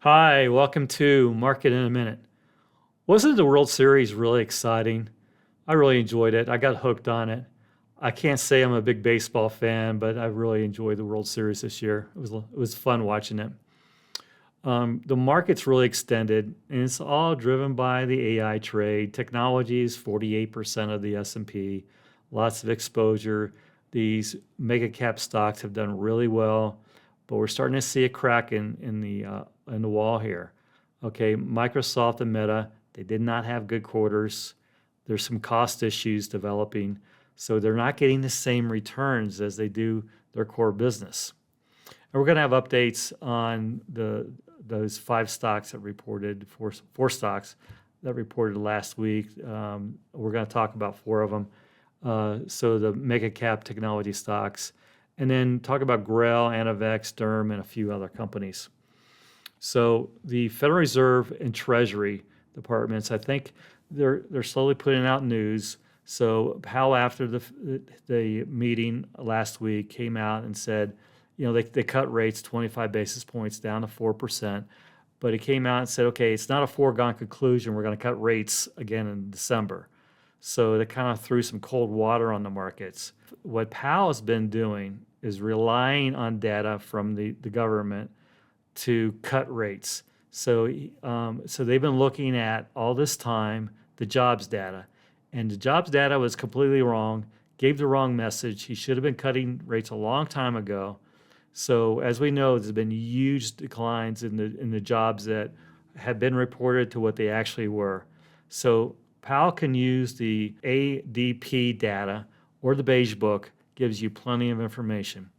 Hi, welcome to Market in a Minute. Wasn't the World Series really exciting? I really enjoyed it. I got hooked on it. I can't say I'm a big baseball fan, but I really enjoyed the World Series this year. It was fun watching it. The market's really extended, and it's all driven by the AI trade. Technology is 48% of the S&P. Lots of exposure. These mega cap stocks have done really well, but we're starting to see a crack in the wall here. Okay, Microsoft and Meta, they did not have good quarters. There's some cost issues developing, so they're not getting the same returns as they do their core business. And we're going to have updates on those five stocks that reported, four stocks that reported last week. We're going to talk about four of them. So the mega cap technology stocks, and then talk about Grail, Anavex, Derm, and a few other companies. So the Federal Reserve and Treasury departments, I think they're slowly putting out news. So Powell, after the meeting last week, came out and said, they cut rates 25 basis points down to 4%. But he came out and said, okay, it's not a foregone conclusion. We're going to cut rates again in December. So they kind of threw some cold water on the markets. What Powell has been doing is relying on data from the government to cut rates. So they've been looking at all this time the jobs data, and the jobs data was completely wrong, gave the wrong message. He should have been cutting rates a long time ago. So as we know, there's been huge declines in the jobs that had been reported to what they actually were. So Powell can use the ADP data or the Beige Book, gives you plenty of information.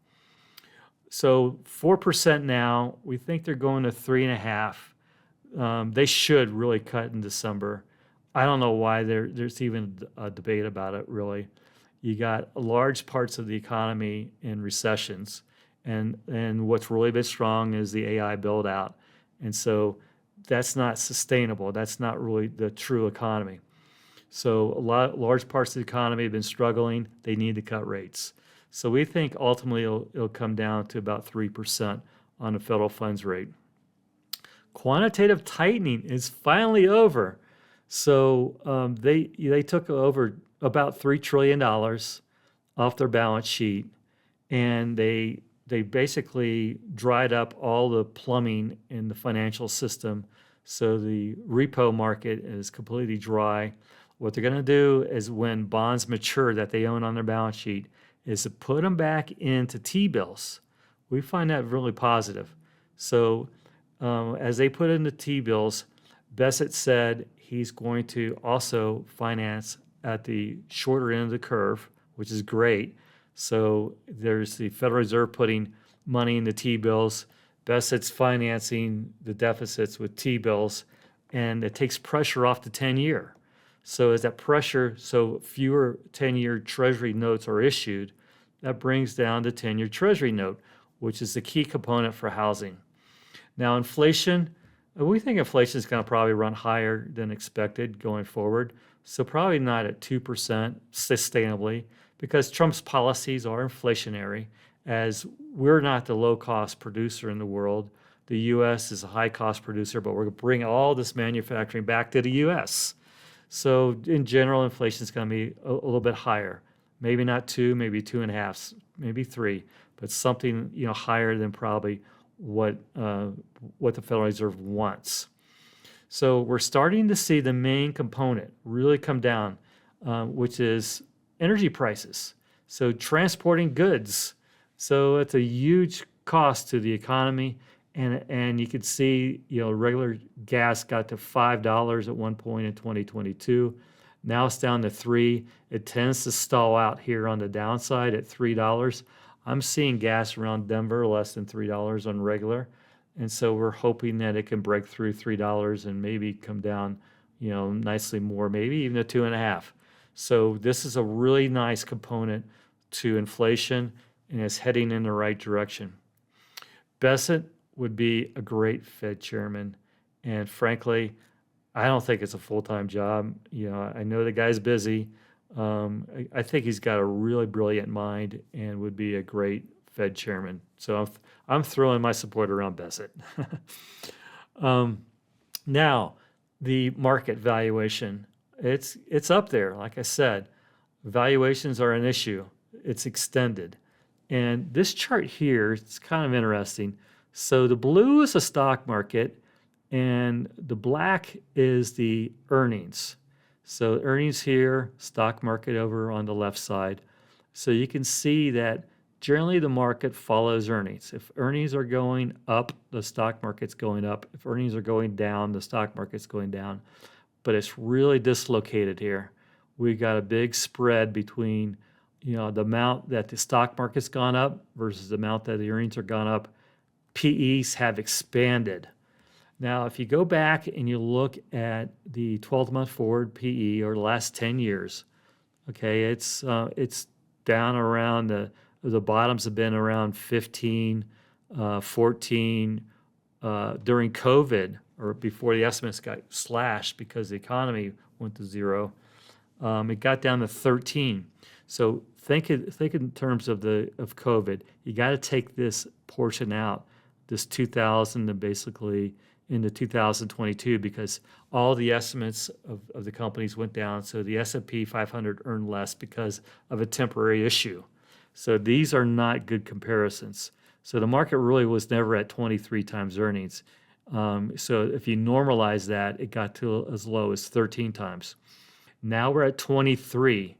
So 4% now. We think they're going to 3.5. They should really cut in December. I don't know why there's even a debate about it, really. You got large parts of the economy in recessions, and what's really been strong is the AI build out. And so that's not sustainable. That's not really the true economy. So large parts of the economy have been struggling. They need to cut rates. So we think ultimately it'll come down to about 3% on the federal funds rate. Quantitative tightening is finally over. So they took over about $3 trillion off their balance sheet, and they basically dried up all the plumbing in the financial system. So the repo market is completely dry. What they're going to do is when bonds mature that they own on their balance sheet is to put them back into T-bills. We find that really positive. So as they put into T-bills, Bessett said he's going to also finance at the shorter end of the curve, which is great. So there's the Federal Reserve putting money into T-bills. Bessett's financing the deficits with T-bills, and it takes pressure off the 10-year. So as that pressure, so fewer 10-year Treasury notes are issued, that brings down the 10-year Treasury note, which is the key component for housing. Now, inflation, we think inflation is going to probably run higher than expected going forward. So probably not at 2% sustainably, because Trump's policies are inflationary, as we're not the low-cost producer in the world. The U.S. is a high-cost producer, but we're going to bring all this manufacturing back to the U.S. So in general, inflation is going to be a little bit higher. Maybe not 2, maybe 2.5, maybe 3, but something higher than probably what the Federal Reserve wants. So we're starting to see the main component really come down, which is energy prices. So transporting goods. So it's a huge cost to the economy. And you could see, regular gas got to $5 at one point in 2022. Now it's down to $3. It tends to stall out here on the downside at $3. I'm seeing gas around Denver less than $3 on regular. And so we're hoping that it can break through $3 and maybe come down, nicely more, maybe even to 2.5. So this is a really nice component to inflation, and it's heading in the right direction. Bessent would be a great Fed chairman. And frankly, I don't think it's a full-time job. I know the guy's busy. I think he's got a really brilliant mind and would be a great Fed chairman. So I'm throwing my support around Bessent. Um, Now, the market valuation, it's up there. Like I said, valuations are an issue. It's extended. And this chart here, it's kind of interesting. So the blue is the stock market and the black is the earnings. So earnings here, stock market over on the left side. So you can see that generally the market follows earnings. If earnings are going up, the stock market's going up. If earnings are going down, the stock market's going down. But it's really dislocated here. We got a big spread between, the amount that the stock market's gone up versus the amount that the earnings are gone up. PEs have expanded. Now, if you go back and you look at the 12-month forward PE or the last 10 years, okay, it's down around the bottoms have been around 15, 14 during COVID or before the estimates got slashed because the economy went to zero. It got down to 13. So think in terms of COVID. You got to take this portion out, this 2000 and basically into 2022 because all the estimates of the companies went down. So the S&P 500 earned less because of a temporary issue. So these are not good comparisons. So the market really was never at 23 times earnings. So if you normalize that, it got to as low as 13 times. Now we're at 23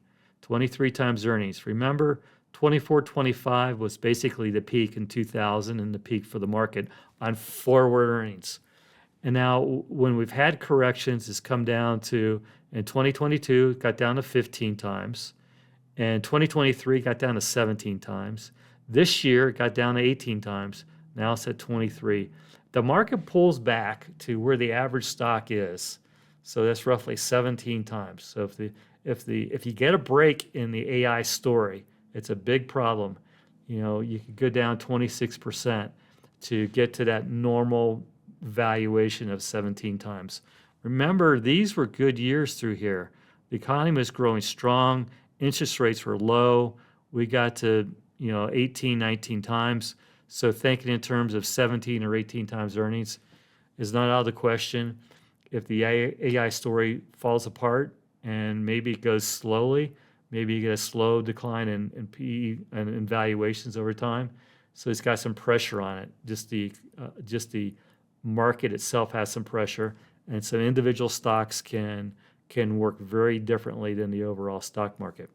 times earnings. Remember, 24, 25 was basically the peak in 2000 and the peak for the market on forward earnings. And now when we've had corrections, it's come down to, in 2022, it got down to 15 times. And 2023 got down to 17 times. This year it got down to 18 times. Now it's at 23. The market pulls back to where the average stock is. So that's roughly 17 times. So if you get a break in the AI story, it's a big problem. You could go down 26% to get to that normal valuation of 17 times. Remember, these were good years through here. The economy was growing strong. Interest rates were low. We got to 18, 19 times. So thinking in terms of 17 or 18 times earnings is not out of the question. If the AI story falls apart and maybe it goes slowly, maybe you get a slow decline in PE and in valuations over time. So it's got some pressure on it. Just the market itself has some pressure, and some individual stocks can work very differently than the overall stock market.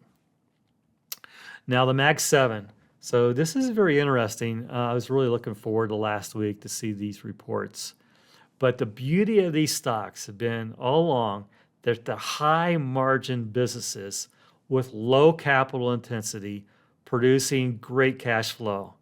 Now the Mag 7. So this is very interesting. I was really looking forward to last week to see these reports. But the beauty of these stocks have been all along that they're high margin businesses with low capital intensity producing great cash flow.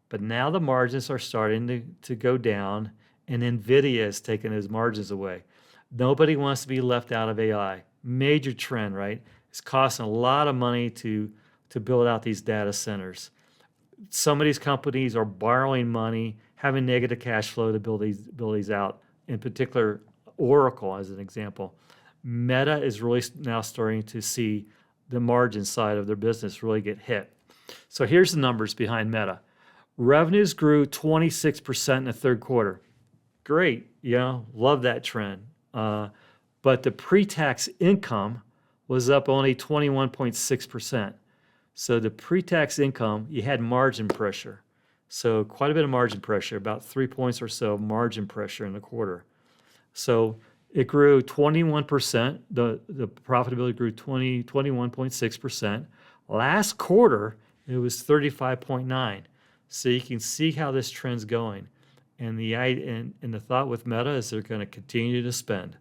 But now the margins are starting to go down, and NVIDIA is taking those margins away. Nobody wants to be left out of AI. Major trend, right? It's costing a lot of money to build out these data centers. Some of these companies are borrowing money, having negative cash flow to build these out. In particular, Oracle as an example. Meta is really now starting to see the margin side of their business really get hit. So here's the numbers behind Meta. Revenues grew 26% in the third quarter. Great, love that trend. But the pre-tax income was up only 21.6%. So the pre-tax income, you had margin pressure. So quite a bit of margin pressure, about 3 points or so margin pressure in the quarter. So it grew 21%. The profitability grew 21.6%. Last quarter, it was 35.9. So you can see how this trend's going. And the thought with Meta is they're going to continue to spend.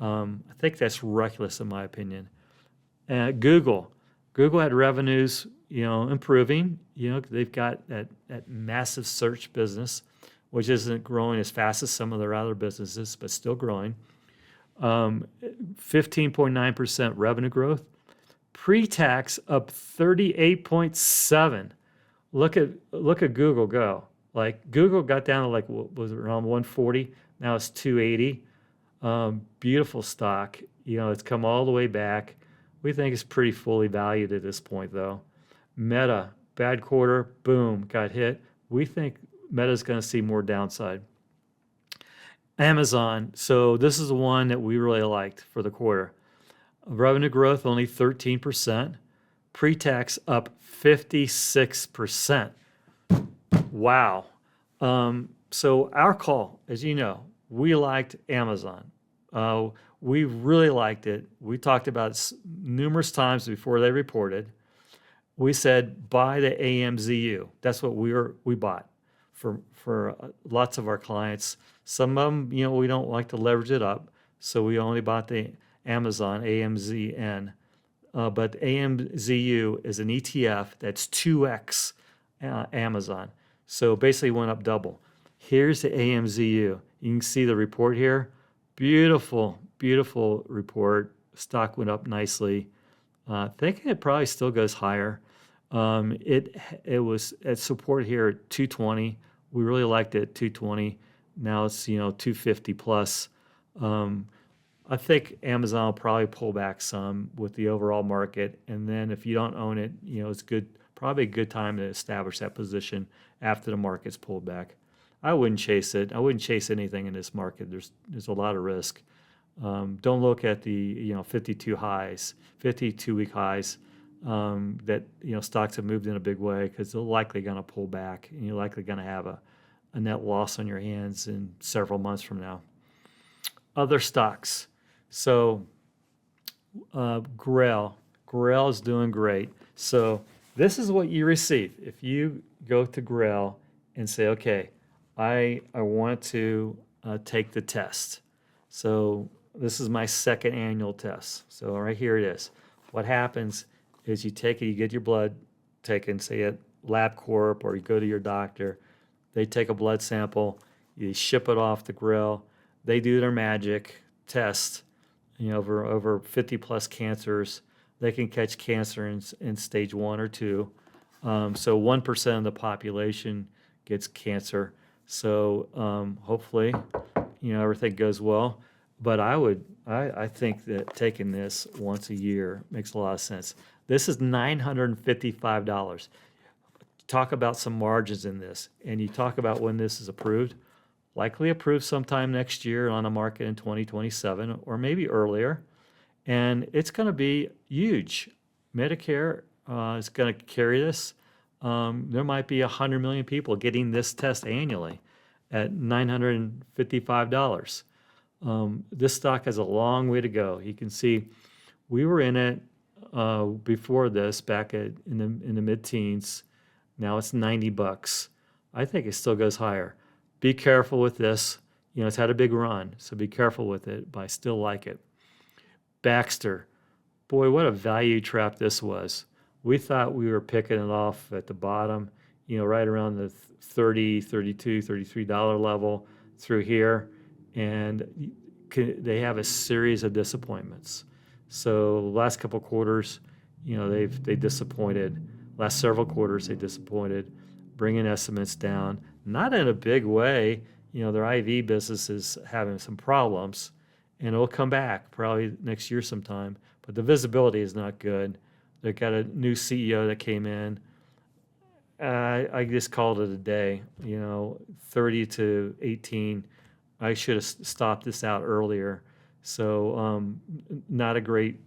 I think that's reckless in my opinion. Google had revenues, improving. They've got that massive search business, which isn't growing as fast as some of their other businesses, but still growing. 15.9% revenue growth. Pre-tax up 38.7. Look at Google go. Like Google got down to what was it, around 140. Now it's 280. Beautiful stock. It's come all the way back. We think it's pretty fully valued at this point, though. Meta, bad quarter, boom, got hit. We think Meta's going to see more downside. Amazon. So this is the one that we really liked for the quarter. Revenue growth only 13%, pre-tax up 56%. Wow. So our call, as you know, we liked Amazon. We really liked it. We talked about it numerous times before they reported. We said buy the AMZU. That's what we bought for lots of our clients. Some of them, we don't like to leverage it up, so we only bought the Amazon AMZN. But AMZU is an ETF that's 2x Amazon. So basically went up double. Here's the AMZU. You can see the report here. Beautiful, beautiful report. Stock went up nicely. Thinking it probably still goes higher. It was at support here at 220. We really liked it at 220. Now it's 250 plus. I think Amazon will probably pull back some with the overall market, and then if you don't own it, it's probably a good time to establish that position after the market's pulled back. I wouldn't chase it. I wouldn't chase anything in this market. There's a lot of risk. Don't look at the 52-week highs that stocks have moved in a big way, because they're likely going to pull back, and you're likely going to have a net loss on your hands in several months from now. Other stocks. So Grail is doing great. So this is what you receive if you go to Grail and say, okay, I want to take the test. So this is my second annual test. So right here it is. What happens is you take it, you get your blood taken, say at LabCorp, or you go to your doctor. They take a blood sample, you ship it off to Grail. They do their magic test, over 50 plus cancers. They can catch cancer in stage 1 or 2. So 1% of the population gets cancer. So hopefully, everything goes well. But I think that taking this once a year makes a lot of sense. This is $955. Talk about some margins in this, and you talk about when this is approved. Likely approved sometime next year on the market in 2027 or maybe earlier. And it's going to be huge. Medicare is going to carry this. There might be 100 million people getting this test annually at $955. This stock has a long way to go. You can see we were in it before this back in the mid-teens. Now it's $90. I think it still goes higher. Be careful with this. It's had a big run, so be careful with it, but I still like it. Baxter. Boy, what a value trap this was. We thought we were picking it off at the bottom, right around the $30, $32, $33 level through here, and they have a series of disappointments. So last couple quarters, they disappointed. Last several quarters, they disappointed, bringing estimates down. Not in a big way. Their IV business is having some problems, and it'll come back probably next year sometime. But the visibility is not good. They've got a new CEO that came in. I just called it a day. 30 to 18. I should have stopped this out earlier. So not a great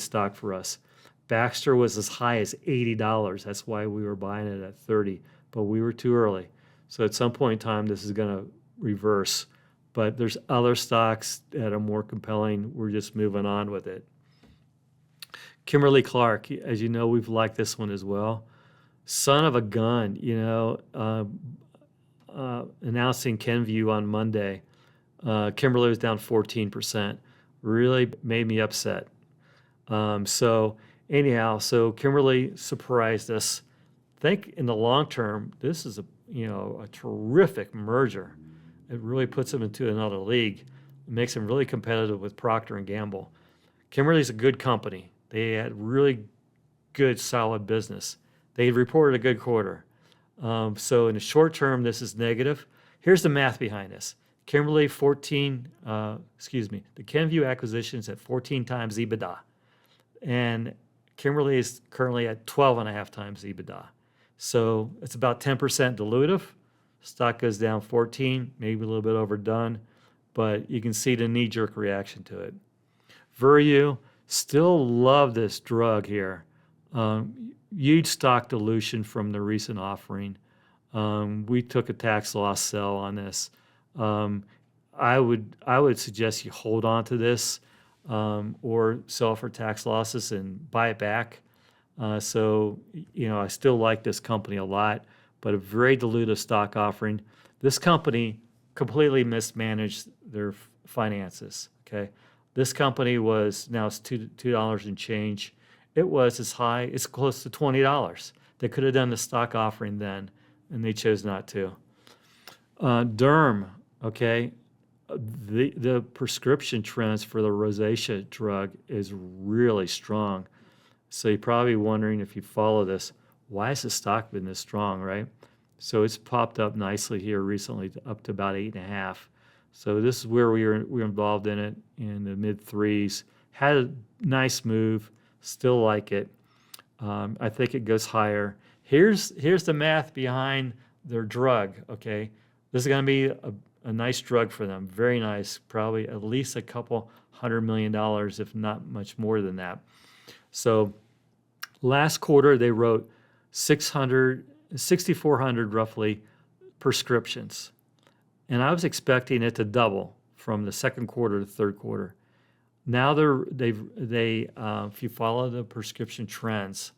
stock for us. Baxter was as high as $80. That's why we were buying it at 30, but we were too early. So at some point in time, this is going to reverse. But there's other stocks that are more compelling. We're just moving on with it. Kimberly-Clark, as you know, we've liked this one as well. Son of a gun, announcing Kenvue on Monday. Kimberly was down 14%. Really made me upset. So Kimberly surprised us. I think in the long term, this is a terrific merger. It really puts them into another league. It makes them really competitive with Procter & Gamble. Kimberly's a good company. They had really good, solid business. They reported a good quarter. So in the short term, this is negative. Here's the math behind this. The Kenvue acquisition is at 14 times EBITDA. And Kimberly is currently at 12.5 times EBITDA. So it's about 10% dilutive. Stock goes down 14, maybe a little bit overdone. but you can see the knee-jerk reaction to it. Veru, still love this drug here. Huge stock dilution from the recent offering. We took a tax loss sell on this. I would suggest you hold on to this or sell for tax losses and buy it back. So, I still like this company a lot, but a very dilutive stock offering. This company completely mismanaged their finances. Okay, this company now it's $2 and change. It was as high, it's close to $20. They could have done the stock offering then, and they chose not to. Derm, okay, the prescription trends for the rosacea drug is really strong. So you're probably wondering, if you follow this, why has the stock been this strong, right? So it's popped up nicely here recently, up to about 8.5. So this is where we were involved in it in the mid threes. Had a nice move, still like it. I think it goes higher. Here's the math behind their drug. Okay, this is going to be a nice drug for them. Very nice, probably at least a couple $100 million, if not much more than that. So last quarter they wrote 6,400 roughly prescriptions, and I was expecting it to double from the second quarter to third quarter. Now if you follow the prescription trends,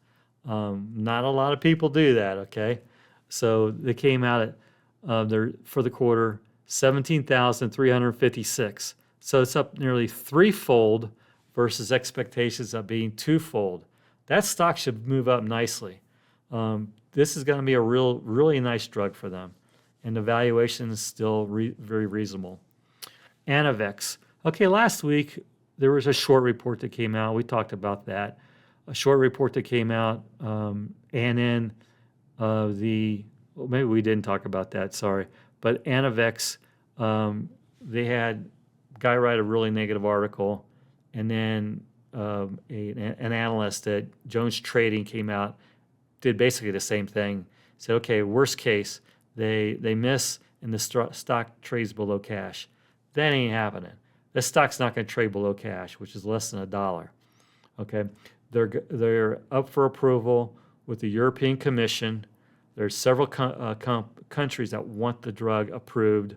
not a lot of people do that. Okay, so they came out at for the quarter 17,356. So it's up nearly threefold versus expectations of being twofold. That stock should move up nicely. This is going to be a really nice drug for them, and the valuation is still very reasonable. Anavex. Okay, last week there was a short report that came out. We talked about that. A short report that came out, and then maybe we didn't talk about that. Sorry, but Anavex, they had a guy write a really negative article, and then an analyst at Jones Trading came out, did basically the same thing. Said, okay, worst case, they miss and the stock trades below cash. That ain't happening. This stock's not going to trade below cash, which is less than $1. Okay, they're up for approval with the European Commission. There's several countries that want the drug approved.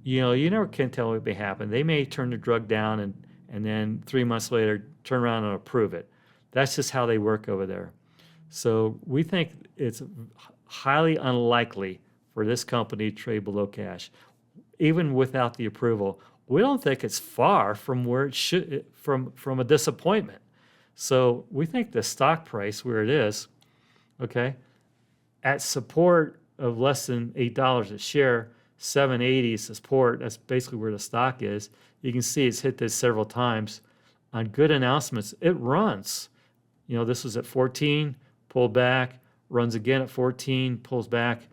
You never can tell what may happen. They may turn the drug down and then 3 months later turn around and approve it. That's just how they work over there. So we think it's highly unlikely for this company to trade below cash, even without the approval. We don't think it's far from where it should, from a disappointment. So we think the stock price where it is, okay, at support of less than $8 a share, 780 is the support. That's basically where the stock is. You can see it's hit this several times. On good announcements, it runs. This was at 14, pulled back, runs again at 14, pulls back.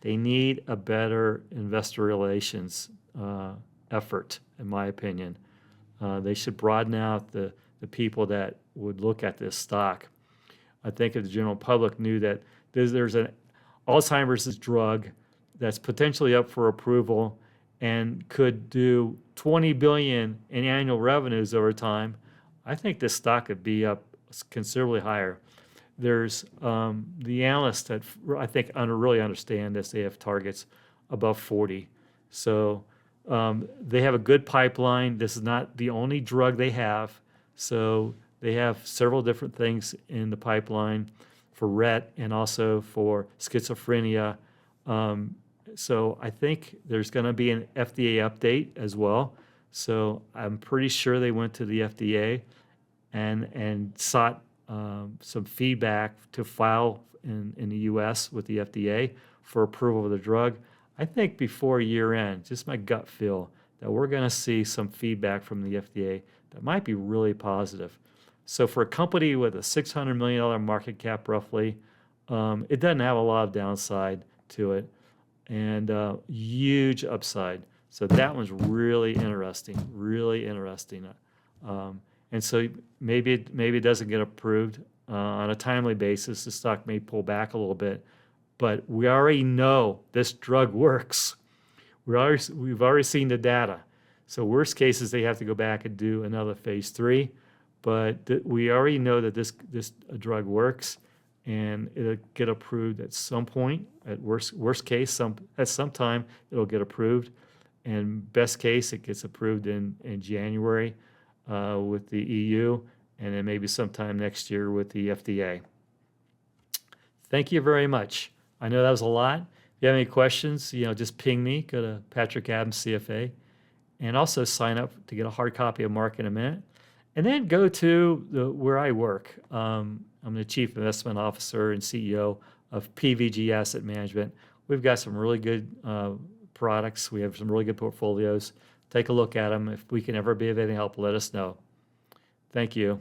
They need a better investor relations effort, in my opinion. They should broaden out the people that would look at this stock. I think if the general public knew that there's an Alzheimer's drug that's potentially up for approval and could do $20 billion in annual revenues over time, I think this stock could be up considerably higher. There's the analysts that I think really understand this. They have targets above 40. So they have a good pipeline. This is not the only drug they have. So they have several different things in the pipeline for Rett and also for schizophrenia. So I think there's going to be an FDA update as well. So I'm pretty sure they went to the FDA and sought some feedback to file in the U.S. with the FDA for approval of the drug. I think before year end, just my gut feel, that we're going to see some feedback from the FDA that might be really positive. So for a company with a $600 million market cap roughly, it doesn't have a lot of downside to it and huge upside. So that one's really interesting, and so maybe it doesn't get approved on a timely basis. The stock may pull back a little bit, but we already know this drug works. We've already seen the data. So worst case is they have to go back and do another phase 3, but we already know that this drug works, and it'll get approved at some point. At worst case, at some time it'll get approved, and best case it gets approved in January with the EU, and then maybe sometime next year with the FDA. Thank you very much. I know that was a lot. If you have any questions, just ping me. Go to Patrick Adams CFA, and also sign up to get a hard copy of Market in a Minute. And then go to where I work. I'm the Chief Investment Officer and CEO of PVG Asset Management. We've got some really good products. We have some really good portfolios. Take a look at them. If we can ever be of any help, let us know. Thank you.